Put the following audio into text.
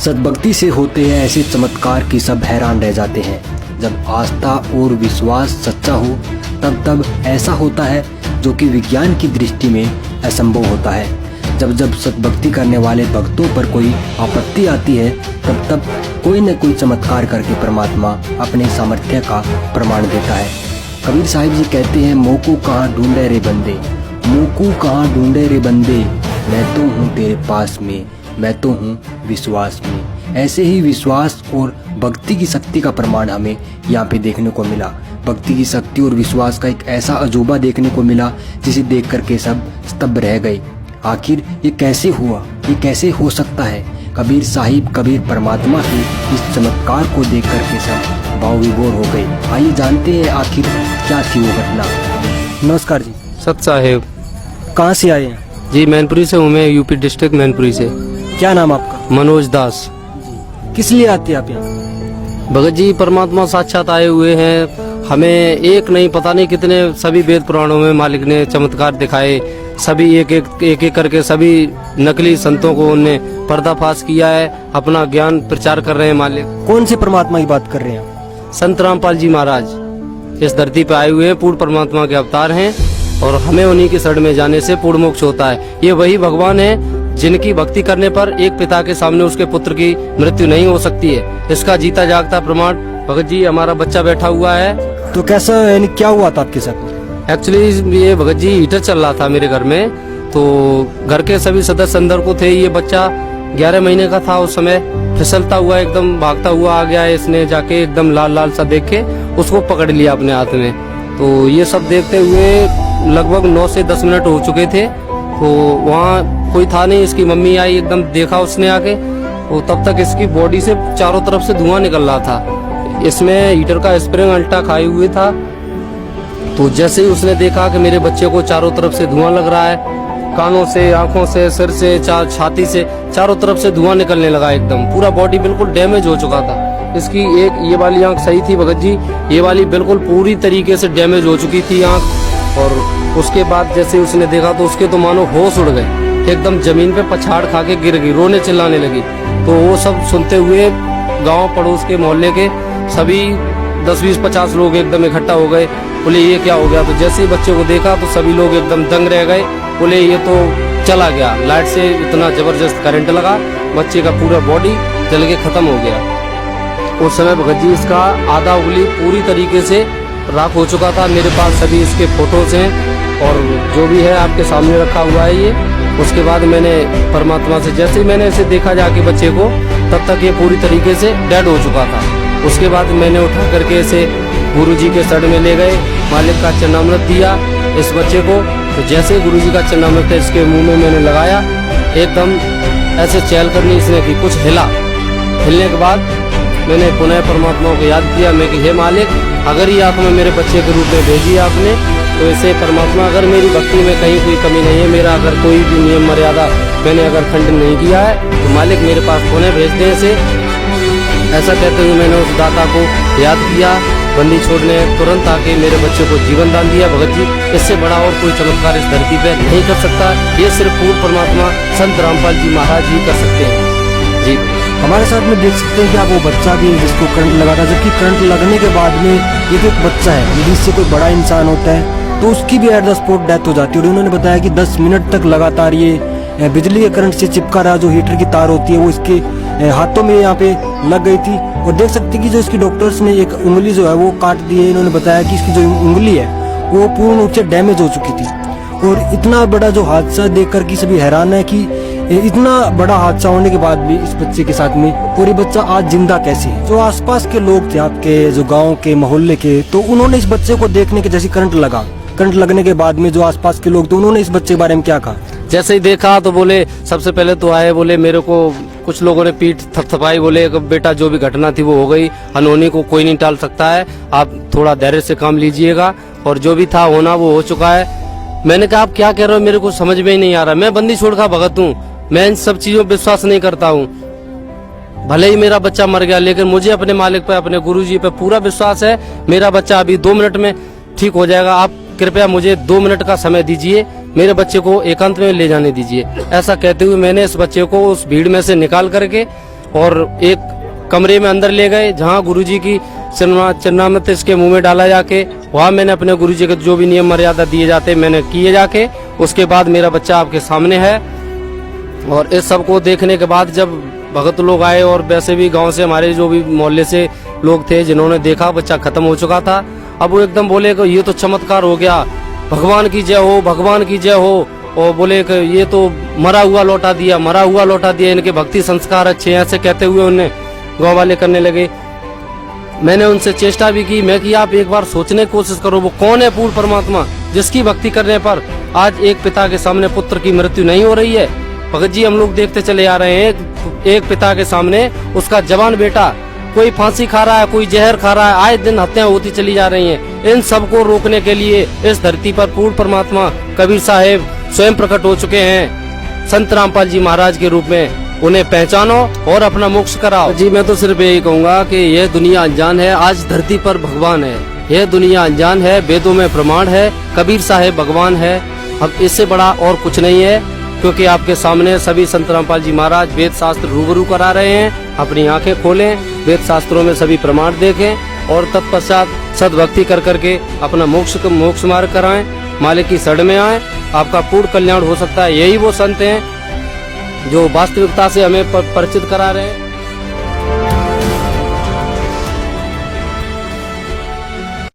सद्भक्ति से होते हैं ऐसे चमत्कार कि सब हैरान रह जाते हैं। जब आस्था और विश्वास सच्चा हो तब ऐसा होता है जो कि विज्ञान की दृष्टि में असंभव होता है। जब सद्भक्ति करने वाले भक्तों पर कोई आपत्ति आती है तब कोई न कोई चमत्कार करके परमात्मा अपने सामर्थ्य का प्रमाण देता है। कबीर साहिब जी कहते हैं, मोकू कहाँ ढूंढे रे बंदे, मोकू कहाँ ढूंढे रे बंदे, मैं तो हूँ तेरे पास में, मैं तो हूँ विश्वास में। ऐसे ही विश्वास और भक्ति की शक्ति का प्रमाण हमें यहाँ पे देखने को मिला। भक्ति की शक्ति और विश्वास का एक ऐसा अजूबा देखने को मिला जिसे देख करके सब स्तब्ध रह गए। आखिर ये कैसे हुआ, ये कैसे हो सकता है? कबीर साहिब, कबीर परमात्मा के इस चमत्कार को देख करके सब भाव विभोर हो गए। आइए जानते हैं आखिर क्या थी वो घटना। नमस्कार जी। सत साहेब। कहाँ से आए हैं? जी मैनपुरी से हूँ मैं, यूपी डिस्ट्रिक्ट मैनपुरी से। क्या नाम आपका? मनोज दास। किस लिए आते हैं आप यहाँ? भगत जी परमात्मा साक्षात आए हुए हैं। हमें एक नहीं पता नहीं कितने सभी वेद पुराणों में मालिक ने चमत्कार दिखाए। सभी एक एक करके सभी नकली संतों को उन्होंने पर्दाफाश किया है, अपना ज्ञान प्रचार कर रहे हैं मालिक। कौन से परमात्मा की बात कर रहे हैं? संत रामपाल जी महाराज इस धरती पे आए हुए हैं, पूर्ण परमात्मा के अवतार हैं और हमें उन्हीं की शरण में जाने से पूर्ण मोक्ष होता है। ये वही भगवान है जिनकी भक्ति करने पर एक पिता के सामने उसके पुत्र की मृत्यु नहीं हो सकती है। इसका जीता जागता प्रमाण भगत जी हमारा बच्चा बैठा हुआ है। तो कैसा, यानी क्या हुआ था आपके साथ? एक्चुअली ये भगत जी हीटर चल रहा था मेरे घर में, तो घर के सभी सदस्य अंदर को थे। ये बच्चा 11 महीने का था उस समय, फिसलता हुआ एकदम भागता हुआ आ गया। इसने जाके एकदम लाल लाल सा देख के उसको पकड़ लिया अपने हाथ में। तो ये सब देखते हुए लगभग 9 से 10 मिनट हो चुके थे। तो वहाँ कोई था नहीं, इसकी मम्मी आई, एकदम देखा उसने आके। तो तब तक इसकी बॉडी से चारों तरफ से धुआं निकल रहा था। इसमें हीटर का स्प्रिंग अल्टा खाए हुए था। तो जैसे ही उसने देखा कि मेरे बच्चे को चारों तरफ से धुआं लग रहा है, कानों से, आंखों से, सिर से, छाती से, चारों तरफ से धुआं निकलने लगा। एकदम पूरा बॉडी बिल्कुल डैमेज हो चुका था। इसकी एक ये वाली आंख सही थी भगत जी, ये वाली बिल्कुल पूरी तरीके से डैमेज हो चुकी थी आंख। और उसके बाद जैसे उसने देखा तो उसके तो मानो होश उड़ गए, एकदम जमीन पे पछाड़ खा के गिर गई, रोने चिल्लाने लगी। तो वो सब सुनते हुए गांव पड़ोस के मोहल्ले के सभी 10, 20, 50 लोग एकदम इकट्ठा हो गए। बोले ये क्या हो गया? तो जैसे ही बच्चे को देखा तो सभी लोग एकदम दंग रह गए। बोले ये तो चला गया, लाइट से इतना जबरदस्त करंट लगा, बच्चे का पूरा बॉडी जल के खत्म हो गया। उस समय भगत जी इसका आधा उंगली पूरी तरीके से राख हो चुका था। मेरे पास सभी इसके फोटोज हैं और जो भी है आपके सामने रखा हुआ है ये। उसके बाद मैंने परमात्मा से जैसे ही मैंने इसे देखा जाके बच्चे को, तब तक ये पूरी तरीके से डेड हो चुका था। उसके बाद मैंने उठा करके इसे गुरुजी के शरण में ले गए, मालिक का चरणामृत दिया इस बच्चे को। तो जैसे गुरुजी का चरणामृत इसके मुंह में मैंने लगाया, एकदम ऐसे चहल करनी इसने की, कुछ हिला। हिलने के बाद मैंने पुनः परमात्मा को याद किया, मैं कि हे मालिक, अगर ये आत्मा मेरे बच्चे के रूप में भेजी है आपने, तो इसे परमात्मा, अगर मेरी भक्ति में कहीं कोई कमी नहीं है, मेरा अगर कोई भी नियम मर्यादा मैंने अगर खंडन नहीं किया है, तो मालिक मेरे पास पुनः भेज दे इसे। ऐसा कहते हुए मैंने उस दाता को याद किया। बंदी छोड़ने तुरंत आके मेरे बच्चे को जीवन दान दिया। भगत जी इससे बड़ा और कोई चमत्कार इस धरती पे नहीं कर सकता। ये सिर्फ पूर्ण परमात्मा संत रामपाल जी महाराज ही कर सकते हैं। जी हमारे साथ में देख सकते हैं कि आप वो बच्चा भी जिसको करंट लगा था, जबकि करंट लगने के बाद में ये तो एक बच्चा है, यदि इससे कोई बड़ा इंसान होता है तो उसकी भी एट द स्पॉट डेथ हो जाती है। और उन्होंने बताया कि 10 मिनट तक लगातार ये बिजली के करंट से चिपका रहा, जो हीटर की तार होती है वो इसके हाथों में यहाँ पे लग गई थी। और देख सकते हैं कि जो इसकी डॉक्टर्स ने एक उंगली जो है वो काट दी है। इन्होंने बताया कि इसकी जो उंगली है वो पूर्ण रूप से डैमेज हो चुकी थी। और इतना बड़ा जो हादसा देख कर के सभी हैरान है कि इतना बड़ा हादसा होने के बाद भी इस बच्चे के साथ में, और ये बच्चा आज जिंदा कैसे है? जो आसपास के लोग थे आपके, जो गांव के मोहल्ले के, तो उन्होंने इस बच्चे को देखने के, जैसे करंट लगने के बाद में जो आसपास के लोग थे उन्होंने इस बच्चे के बारे में क्या कहा? जैसे ही देखा तो बोले, सबसे पहले तो आए, बोले मेरे को कुछ लोगों ने पीठ थपथपाई, बोले बेटा जो भी घटना थी वो हो गई, अनहोनी को कोई नहीं टाल सकता है, आप थोड़ा धैर्य से काम लीजिएगा, और जो भी था होना वो हो चुका है। मैंने कहा आप क्या कह रहे हो, मेरे को समझ में ही नहीं आ रहा, मैं बंदी छोड़ का भगत हूँ, मैं इन सब चीजों पर विश्वास नहीं करता हूँ। भले ही मेरा बच्चा मर गया, लेकिन मुझे अपने मालिक पे, अपने गुरुजी पे पूरा विश्वास है। मेरा बच्चा अभी 2 मिनट में ठीक हो जाएगा। आप कृपया मुझे 2 मिनट का समय दीजिए, मेरे बच्चे को एकांत में ले जाने दीजिए। ऐसा कहते हुए मैंने इस बच्चे को उस भीड़ में से निकाल करके और एक कमरे में अंदर ले गए जहाँ गुरुजी की चिन्हामत इसके मुंह में डाला जाके। वहाँ मैंने अपने गुरुजी के जो भी नियम मर्यादा दिए जाते मैंने किए जाके। उसके बाद मेरा बच्चा आपके सामने है। और इस सब को देखने के बाद जब भगत लोग आए और वैसे भी गांव से हमारे जो भी मोहल्ले से लोग थे जिन्होंने देखा बच्चा खत्म हो चुका था, अब वो एकदम बोले कि ये तो चमत्कार हो गया, भगवान की जय हो, भगवान की जय हो। और बोले कि ये तो मरा हुआ लौटा दिया, मरा हुआ लौटा दिया, इनके भक्ति संस्कार अच्छे हैं, ऐसे कहते हुए उन्हें गाँव वाले करने लगे। मैंने उनसे चेष्टा भी की, मैं कि आप एक बार सोचने की कोशिश करो, वो कौन है पूर्ण परमात्मा जिसकी भक्ति करने पर आज एक पिता के सामने पुत्र की मृत्यु नहीं हो रही है। भगत जी हम लोग देखते चले आ रहे हैं, एक पिता के सामने उसका जवान बेटा कोई फांसी खा रहा है, कोई जहर खा रहा है, आए दिन हत्याएं होती चली जा रही हैं। इन सब को रोकने के लिए इस धरती पर पूर्ण परमात्मा कबीर साहेब स्वयं प्रकट हो चुके हैं संत रामपाल जी महाराज के रूप में। उन्हें पहचानो और अपना मोक्ष कराओ। जी मैं तो सिर्फ यही कहूँगा कि यह दुनिया अनजान है, आज धरती पर भगवान है। यह दुनिया अनजान है, वेदों में प्रमाण है, कबीर साहेब भगवान है। अब इससे बड़ा और कुछ नहीं है, क्योंकि आपके सामने सभी संत रामपाल जी महाराज वेद शास्त्र रूबरू करा रहे हैं। अपनी आंखें खोलें, वेद शास्त्रों में सभी प्रमाण देखें और तत्पश्चात सद्भक्ति कर करके अपना मोक्ष मार्ग कराएं, मालिक की शरण में आएं, आपका पूर्ण कल्याण हो सकता है। यही वो संत हैं जो वास्तविकता से हमें परिचित करा रहे हैं।